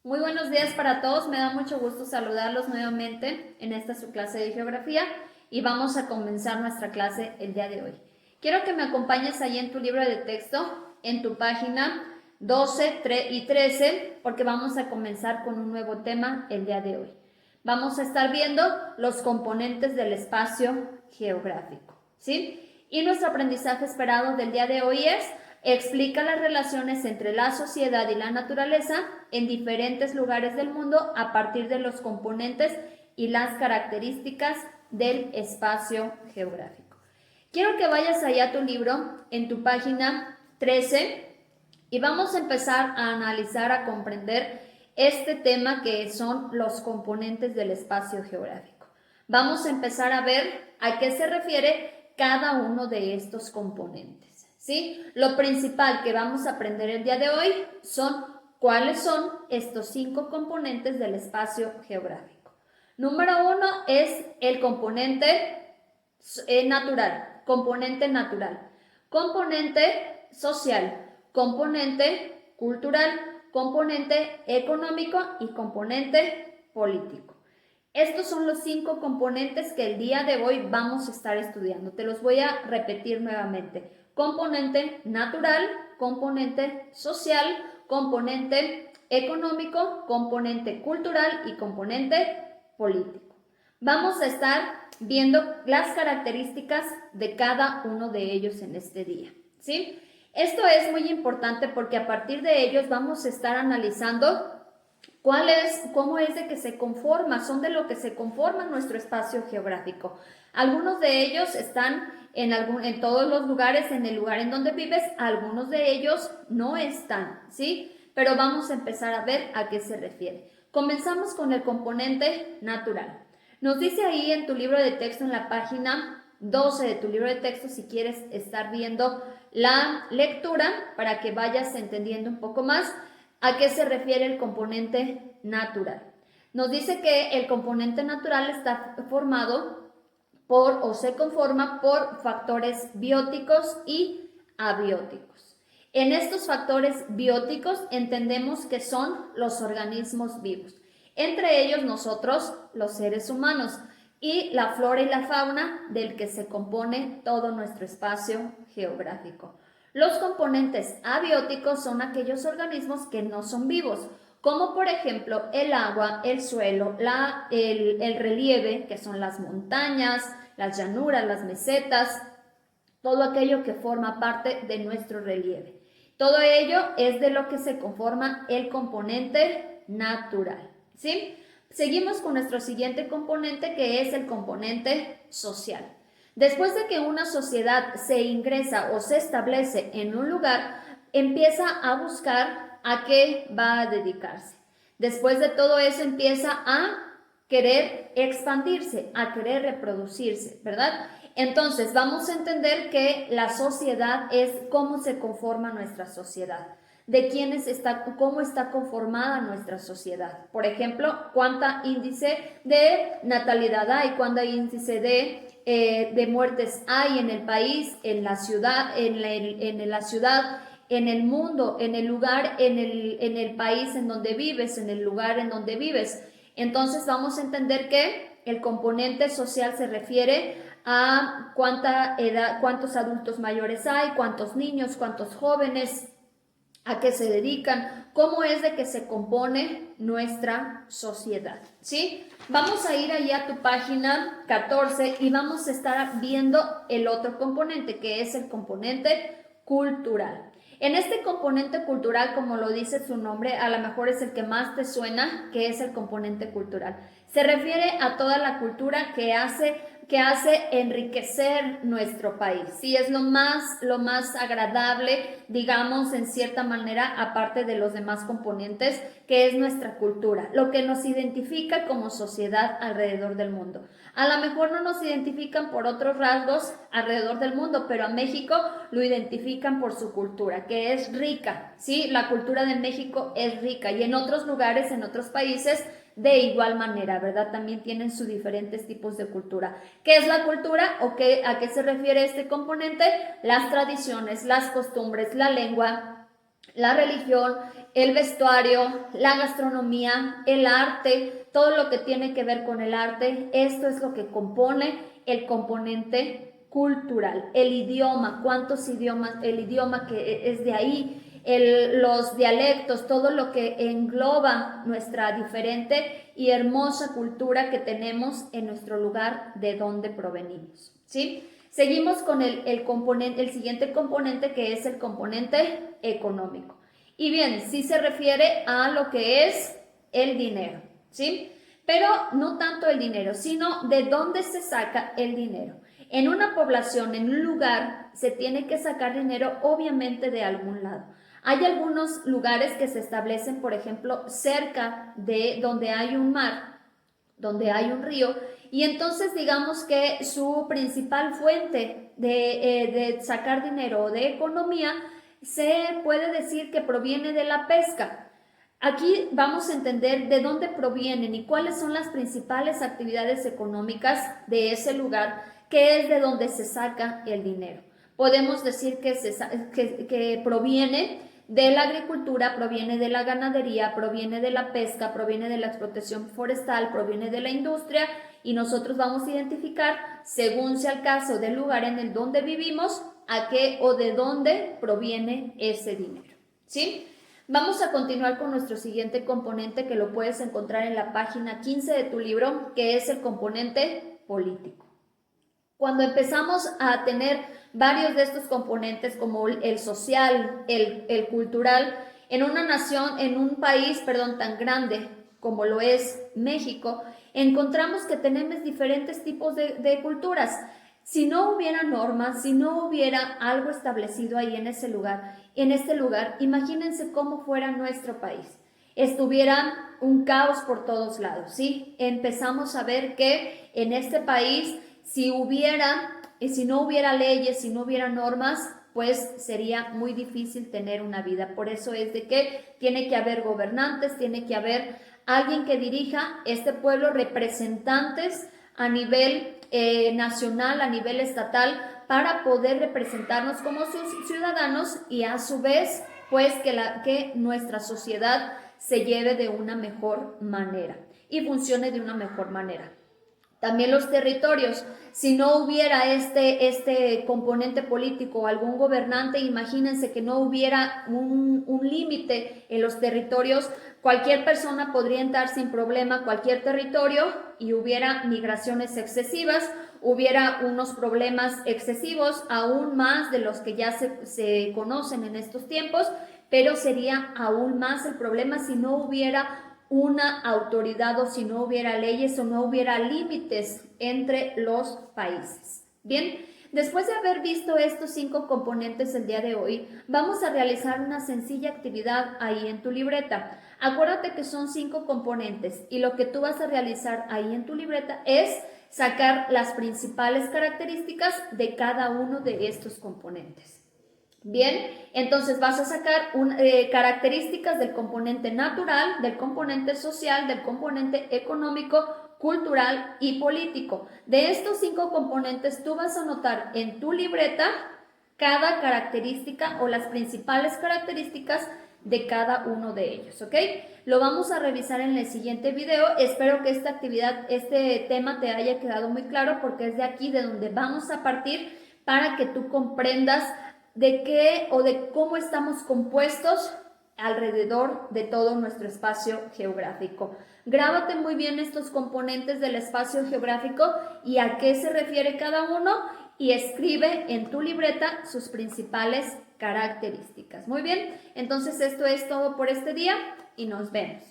Muy buenos días para todos, me da mucho gusto saludarlos nuevamente en esta su clase de geografía y vamos a comenzar nuestra clase el día de hoy. Quiero que me acompañes ahí en tu libro de texto, en tu página 12 y 13, porque vamos a comenzar con un nuevo tema el día de hoy. Vamos a estar viendo los componentes del espacio geográfico, ¿sí? Y nuestro aprendizaje esperado del día de hoy es: explica las relaciones entre la sociedad y la naturaleza en diferentes lugares del mundo a partir de los componentes y las características del espacio geográfico. Quiero que vayas allá a tu libro, en tu página 13, y vamos a empezar a analizar, a comprender este tema que son los componentes del espacio geográfico. Vamos a empezar a ver a qué se refiere cada uno de estos componentes, ¿sí? Lo principal que vamos a aprender el día de hoy son cuáles son estos 5 componentes del espacio geográfico. Número 1 es el componente natural, componente social, componente cultural, componente económico y componente político. Estos son los 5 componentes que el día de hoy vamos a estar estudiando. Te los voy a repetir nuevamente. Componente natural, componente social, componente económico, componente cultural y componente político. Vamos a estar viendo las características de cada uno de ellos en este día, ¿sí? Esto es muy importante porque a partir de ellos vamos a estar analizando cómo es de que se conforma, son de lo que se conforma nuestro espacio geográfico. Algunos de ellos están en todos los lugares, en el lugar en donde vives, algunos de ellos no están, ¿sí? Pero vamos a empezar a ver a qué se refiere. Comenzamos con el componente natural. Nos dice ahí en tu libro de texto, en la página 12 de tu libro de texto, si quieres estar viendo la lectura para que vayas entendiendo un poco más a qué se refiere el componente natural. Nos dice que el componente natural está formado o se conforma por factores bióticos y abióticos. En estos factores bióticos entendemos que son los organismos vivos, entre ellos nosotros, los seres humanos, y la flora y la fauna del que se compone todo nuestro espacio geográfico. Los componentes abióticos son aquellos organismos que no son vivos, como por ejemplo el agua, el suelo, el relieve, que son las montañas, las llanuras, las mesetas, todo aquello que forma parte de nuestro relieve. Todo ello es de lo que se conforma el componente natural, ¿sí? Seguimos con nuestro siguiente componente, que es el componente social. Después de que una sociedad se ingresa o se establece en un lugar, empieza a buscar a qué va a dedicarse. Después de todo eso empieza a querer expandirse, a querer reproducirse, ¿verdad? Entonces vamos a entender que la sociedad es cómo se conforma nuestra sociedad, cómo está conformada nuestra sociedad. Por ejemplo, cuánta índice de natalidad hay, cuánto índice de muertes hay en el país, en la ciudad, en la ciudad, en el mundo, en el lugar, en el país en donde vives, en el lugar en donde vives. Entonces vamos a entender que el componente social se refiere a cuánta edad, cuántos adultos mayores hay, cuántos niños, cuántos jóvenes, a qué se dedican, cómo es de que se compone nuestra sociedad, ¿sí? Vamos a ir ahí a tu página 14 y vamos a estar viendo el otro componente, que es el componente cultural. En este componente cultural, como lo dice su nombre, a lo mejor es el que más te suena, que es el componente cultural. Se refiere a toda la cultura que hace enriquecer nuestro país. Sí, es lo más agradable, digamos, en cierta manera, aparte de los demás componentes, que es nuestra cultura, lo que nos identifica como sociedad alrededor del mundo. A lo mejor no nos identifican por otros rasgos alrededor del mundo, pero a México lo identifican por su cultura, que es rica, ¿sí? La cultura de México es rica, y en otros lugares, en otros países, de igual manera, ¿verdad? También tienen sus diferentes tipos de cultura. ¿Qué es la cultura o a qué se refiere este componente? Las tradiciones, las costumbres, la lengua, la religión, el vestuario, la gastronomía, el arte, todo lo que tiene que ver con el arte. Esto es lo que compone el componente cultural. El idioma, cuántos idiomas, el idioma que es de ahí, los dialectos, todo lo que engloba nuestra diferente y hermosa cultura que tenemos en nuestro lugar de donde provenimos, ¿sí? Seguimos con el siguiente componente, que es el componente económico. Y bien, sí se refiere a lo que es el dinero, ¿sí? Pero no tanto el dinero, sino de dónde se saca el dinero. En una población, en un lugar, se tiene que sacar dinero obviamente de algún lado. Hay algunos lugares que se establecen, por ejemplo, cerca de donde hay un mar, donde hay un río, y entonces digamos que su principal fuente de sacar dinero o de economía se puede decir que proviene de la pesca. Aquí vamos a entender de dónde provienen y cuáles son las principales actividades económicas de ese lugar, que es de donde se saca el dinero. Podemos decir que proviene de la agricultura, proviene de la ganadería, proviene de la pesca, proviene de la explotación forestal, proviene de la industria, y nosotros vamos a identificar, según sea el caso del lugar en el donde vivimos, a qué o de dónde proviene ese dinero, ¿sí? Vamos a continuar con nuestro siguiente componente, que lo puedes encontrar en la página 15 de tu libro, que es el componente político. Cuando empezamos a tener varios de estos componentes, como el social, el cultural, en una nación, en un país, tan grande como lo es México, encontramos que tenemos diferentes tipos de culturas. Si no hubiera normas, si no hubiera algo establecido ahí en este lugar, imagínense cómo fuera nuestro país. Estuviera un caos por todos lados, ¿sí? Empezamos a ver que en este país, si no hubiera leyes, si no hubiera normas, pues sería muy difícil tener una vida. Por eso es de que tiene que haber gobernantes, tiene que haber alguien que dirija este pueblo, representantes a nivel nacional, a nivel estatal, para poder representarnos como sus ciudadanos y a su vez, pues que nuestra sociedad se lleve de una mejor manera y funcione de una mejor manera. También los territorios, si no hubiera este componente político o algún gobernante, imagínense que no hubiera un límite en los territorios, cualquier persona podría entrar sin problema a cualquier territorio y hubiera migraciones excesivas, hubiera unos problemas excesivos, aún más de los que ya se conocen en estos tiempos, pero sería aún más el problema si no hubiera una autoridad o si no hubiera leyes o no hubiera límites entre los países. Bien, después de haber visto estos 5 componentes el día de hoy, vamos a realizar una sencilla actividad ahí en tu libreta. Acuérdate que son 5 componentes y lo que tú vas a realizar ahí en tu libreta es sacar las principales características de cada uno de estos componentes. Bien, entonces vas a sacar características del componente natural, del componente social, del componente económico, cultural y político. De estos 5 componentes, tú vas a anotar en tu libreta cada característica o las principales características de cada uno de ellos, ¿ok? Lo vamos a revisar en el siguiente video. Espero que esta actividad, este tema te haya quedado muy claro, porque es de aquí de donde vamos a partir para que tú comprendas de qué o de cómo estamos compuestos alrededor de todo nuestro espacio geográfico. Grábate muy bien estos componentes del espacio geográfico y a qué se refiere cada uno, y escribe en tu libreta sus principales características. Muy bien, entonces esto es todo por este día y nos vemos.